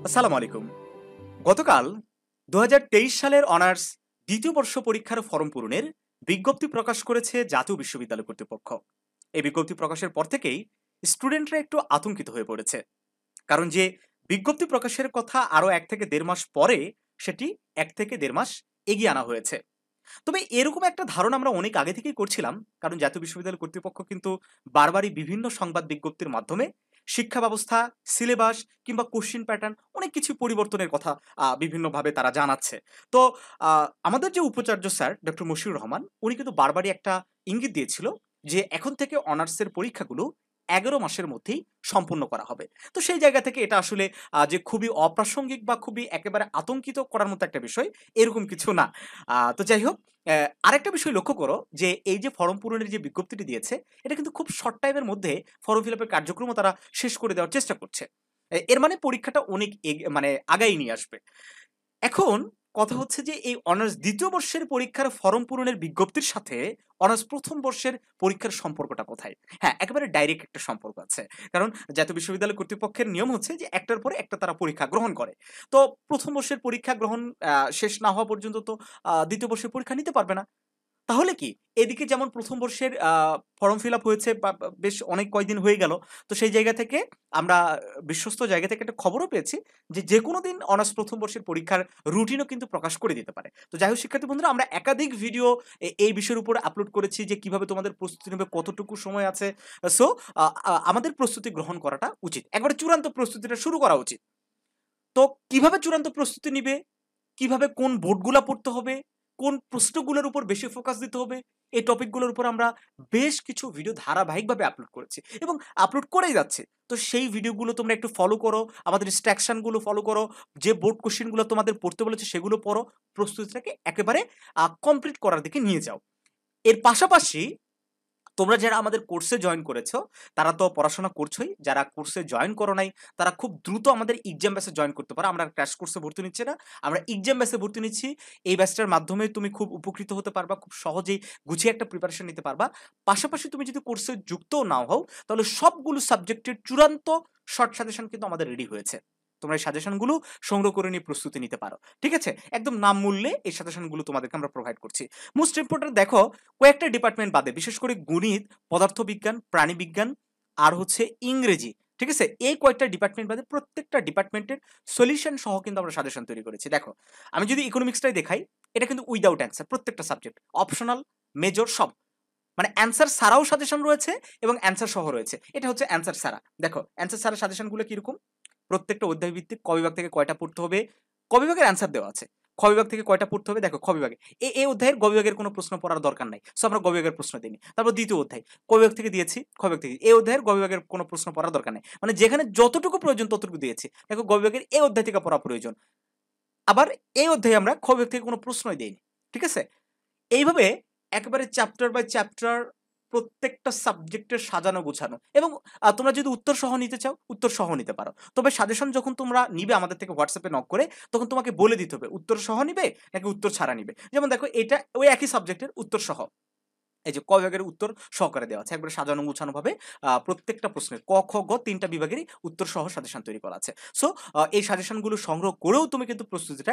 আসসালামু আলাইকুম। গতকাল ২০২৩ সালের অনার্স দ্বিতীয় বর্ষ পরীক্ষার ফরম পূরণের বিজ্ঞপ্তি প্রকাশ করেছে জাতীয় বিশ্ববিদ্যালয় কর্তৃপক্ষ। এই বিজ্ঞপ্তি প্রকাশের পর থেকেই স্টুডেন্টরা একটু আতঙ্কিত হয়ে পড়েছে। কারণ যে বিজ্ঞপ্তি প্রকাশের কথা আরো ১ থেকে ১.৫ মাস পরে, সেটি ১ থেকে ১.৫ মাস এগিয়ে আনা হয়েছে। তবে এরকম একটা ধারণা আমরা অনেক আগে থেকেই করছিলাম, কারণ জাতীয় বিশ্ববিদ্যালয় কর্তৃপক্ষ কিন্তু বারবারই বিভিন্ন সংবাদ বিজ্ঞপ্তির মাধ্যমে শিক্ষা ব্যবস্থা, সিলেবাস কিংবা কোশ্চেন প্যাটার্ন অনেক কিছু পরিবর্তনের কথা বিভিন্নভাবে তারা জানাচ্ছে। তো আমাদের যে উপাচার্য স্যার ডক্টর মশিউর রহমান, উনি কিন্তু বারবারই একটা ইঙ্গিত দিয়েছিল যে এখন থেকে অনার্সের পরীক্ষাগুলো ১১ মাসের মধ্যেই সম্পন্ন করা হবে। তো সেই জায়গা থেকে এটা আসলে যে খুবই অপ্রাসঙ্গিক বা খুবই একেবারে আতঙ্কিত করার মতো একটা বিষয়, এরকম কিছু না। তো যাই হোক, আরেকটা বিষয় লক্ষ্য করো যে এই যে ফরম পূরণের যে বিজ্ঞপ্তিটি দিয়েছে, এটা কিন্তু খুব শর্ট টাইমের মধ্যে ফর্ম ফিল আপের কার্যক্রমও তারা শেষ করে দেওয়ার চেষ্টা করছে। এর মানে পরীক্ষাটা অনেক মানে আগাই নিয়ে আসবে। এখন কথা হচ্ছে যে এই অনার্স দ্বিতীয় বর্ষের পরীক্ষার ফরম পূরণের বিজ্ঞপ্তির সাথে অনার্স প্রথম বর্ষের পরীক্ষার সম্পর্কটা কোথায়? হ্যাঁ, একেবারে ডাইরেক্ট একটা সম্পর্ক আছে। কারণ জাতীয় বিশ্ববিদ্যালয় কর্তৃপক্ষের নিয়ম হচ্ছে যে একটার পরে একটা তারা পরীক্ষা গ্রহণ করে। তো প্রথম বর্ষের পরীক্ষা গ্রহণ শেষ না হওয়া পর্যন্ত তো দ্বিতীয় বর্ষের পরীক্ষা নিতে পারবে না। তাহলে কি? এদিকে যেমন ১ম বর্ষের ফর্ম ফিল আপ হয়েছে বা বেশ অনেক কয়দিন হয়ে গেল। তো সেই জায়গা থেকে আমরা বিশ্বস্ত জায়গা থেকে একটা খবরও পেয়েছি যে, যেকোনো দিন অনার্স ১ম বর্ষের পরীক্ষার রুটিনও কিন্তু প্রকাশ করে দিতে পারে। তো যাই হোক শিক্ষার্থী বন্ধুরা, আমরা একাধিক ভিডিও এই বিষয়ের উপরে আপলোড করেছি যে, কিভাবে তোমাদের প্রস্তুতি নেবে, কতটুকু সময় আছে। সো আ আ আমাদের প্রস্তুতি গ্রহণ করাটা উচিত। একবারে চূড়ান্ত প্রস্তুতিটা শুরু করা উচিত। তো কিভাবে চূড়ান্ত প্রস্তুতি নিবে? কিভাবে কোন বোর্ডগুলা পড়তে হবে? কোন প্রশ্নগুলোর উপর বেশি ফোকাস দিতে হবে? এই টপিকগুলোর উপর আমরা বেশ কিছু ভিডিও ধারাবাহিকভাবে আপলোড করেছি এবং আপলোড করেই যাচ্ছি। তো সেই ভিডিওগুলো তোমরা একটু ফলো করো, আমাদের ইনস্ট্রাকশন গুলো ফলো করো। যে বোর্ড কোয়েশ্চেন গুলো তোমাদের পড়তে বলেছে সেগুলো পড়ো। প্রস্তুতিটাকে একেবারে কমপ্লিট করার দিকে নিয়ে যাও। এর পাশাপাশি তোমরা যারা আমাদের কোর্সে জয়েন করেছো, তারা তো পড়াশোনা করছোই। যারা কোর্সে জয়েন করো নাই, তারা খুব দ্রুত আমাদের এক্সাম ব্যাচে জয়েন করতে পারো। আমরা ক্র্যাশ কোর্সে ভর্তি নিচ্ছি না। আমরা এক্সাম ব্যাচে ভর্তি নিচ্ছি। এই ব্যাচটার মাধ্যমে তুমি খুব উপকৃত হতে পারবা। খুব সহজেই গুছিয়ে একটা প্রিপারেশন নিতে পারবা। পাশাপাশি তুমি যদি কোর্সে যুক্তও নাও হও, তাহলে সবগুলো সাবজেক্টের চূড়ান্ত শর্ট সাজেশন কিন্তু আমাদের রেডি হয়েছে। তোমরা এই সাজেশনগুলো সংগ্রহ করে নিয়ে প্রস্তুতি নিতে পারো। ঠিক আছে? একদম নাম মূল্যে এই সাজেশনগুলো তোমাদেরকে আমরা প্রোভাইড করছি। মোস্ট ইম্পোর্টেন্ট দেখো, কয়েকটা ডিপার্টমেন্ট বাদে, বিশেষ করে গণিত, পদার্থবিজ্ঞান, প্রাণীবিজ্ঞান আর হচ্ছে ইংরেজি, ঠিক আছে? এই কয়েকটা ডিপার্টমেন্ট বাদে প্রত্যেকটা ডিপার্টমেন্টের সলিউশন সহ কিন্তু আমরা সাজেশন তৈরি করেছি। দেখো, আমি যদি ইকোনমিক্সটাই দেখাই, এটা কিন্তু উইদাউট অ্যান্সার প্রত্যেকটা সাবজেক্ট, অপশনাল, মেজর সব। মানে অ্যান্সার ছাড়াও সাজেশন রয়েছে এবং অ্যান্সার সহ রয়েছে। এটা হচ্ছে অ্যান্সার ছাড়া। দেখো, অ্যান্সার ছাড়া সাজেশনগুলো কিরকম? প্রত্যেকটা অধ্যায় ভিত্তিক ক বিভাগ থেকে কয়টা পড়তে হবে, ক বিভাগের অ্যান্সার দেওয়া আছে। খ বিভাগ থেকে কয়টা পড়তে হবে, দেখো খ বিভাগে এই অধ্যায়ের গ বিভাগের কোনো প্রশ্ন পড়ার দরকার নাই। সো আমরা গ বিভাগের প্রশ্ন দিইনি। তারপর দ্বিতীয় অধ্যায় ক বিভাগ থেকে দিয়েছি, খ বিভাগ থেকে এই অধ্যায়ের গ বিভাগের কোনো প্রশ্ন পড়ার দরকার নাই। মানে যেখানে যতটুকু প্রয়োজন ততটুকু দিয়েছি। দেখো, গ বিভাগের এই অধ্যায় থেকে পড়া প্রয়োজন। আবার এই অধ্যায়ে আমরা খ বিভাগ থেকে কোনো প্রশ্নই দেইনি। ঠিক আছে? এইভাবে একেবারে চ্যাপ্টার বাই চ্যাপ্টার প্রত্যেকটা সাবজেক্টের সাজানো গোছানো এবং তোমরা যদি উত্তর সহ নিতে চাও, উত্তর সহ নিতে পারো। তবে সাজেশন যখন তোমরা নিবে আমাদের থেকে হোয়াটসঅ্যাপে নক করে, তখন তোমাকে বলে দিতে হবে উত্তর সহ নিবে নাকি উত্তর ছাড়া নিবে। যেমন দেখো, এটা ওই একই সাবজেক্টের উত্তর সহ। এই যে ক বিভাগের উত্তর সহকারে দেওয়া আছে। একবারে সাজানো গুছানোভাবে প্রত্যেকটা প্রশ্নের ক, খ, গ ৩ টা বিভাগেরই উত্তর সহ সাজেশন তৈরি করা আছে। সো এই সাজেশনগুলো সংগ্রহ করেও তুমি কিন্তু প্রস্তুতিটা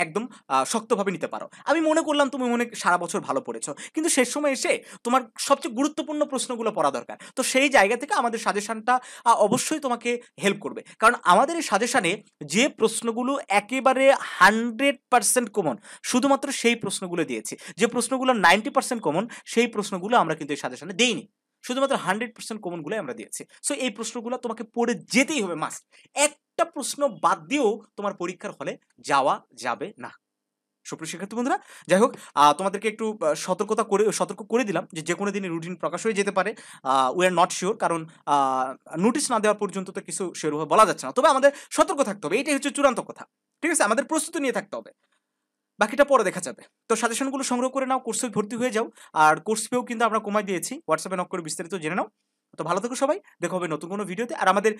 একদম শক্তভাবে নিতে পারো। আমি মনে করলাম তুমি সারা বছর ভালো পড়েছো। কিন্তু শেষ সময় এসে তোমার সবচেয়ে গুরুত্বপূর্ণ প্রশ্নগুলো পড়া দরকার। তো সেই জায়গা থেকে আমাদের সাজেশনটা অবশ্যই তোমাকে হেল্প করবে। কারণ আমাদের এই সাজেশনে যে প্রশ্নগুলো একেবারে 100% কমন, শুধুমাত্র সেই প্রশ্নগুলো দিয়েছি। যে প্রশ্নগুলো 90% কমন, সেই প্রশ্নগুলো আমরা কিন্তু এই সাজেশনে দেইনি। শুধুমাত্র 100% কমন গুলাই আমরা দিয়েছি। সো এই প্রশ্নগুলো তোমাকে পড়ে যেতেই হবে মাস্ট। একটা প্রশ্ন বাদ দিয়েও তোমার পরীক্ষার হলে যাওয়া যাবে না। সুপ্রিয় শিক্ষার্থী বন্ধুরা, যাই হোক, তোমাদেরকে একটু সতর্ক করে দিলাম যে যেকোনো দিনই রুটিন প্রকাশ হয়ে যেতে পারে। উই আর নট সিওর, কারণ আ নোটিশ না দেওয়া পর্যন্ত তো কিছু সেভাবে বলা যাচ্ছে না। তবে আমাদের সতর্ক থাকতে হবে। এটাই হচ্ছে চূড়ান্ত কথা। ঠিক আছে? আমাদের প্রস্তুতি নিয়ে থাকতে হবে। বাকিটা পরে দেখা যাবে। তো সাজেশনগুলো সংগ্রহ করে নাও, কোর্সে ভর্তি হয়ে যাও। আর কোর্স ফিও কিন্তু আমরা কমায় দিয়েছি। হোয়াটসঅ্যাপে নক করে বিস্তারিত জেনে নাও। তো ভালো থেকো সবাই। দেখা হবে নতুন কোনো ভিডিওতে। আর আমাদের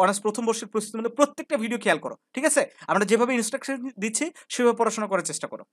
অনার্স ১ম বর্ষের প্রস্তুতির মধ্যে প্রত্যেকটা ভিডিও খেয়াল করো। ঠিক আছে? আমরা যেভাবে ইনস্ট্রাকশন দিচ্ছি সেভাবে পড়াশোনা করার চেষ্টা করো।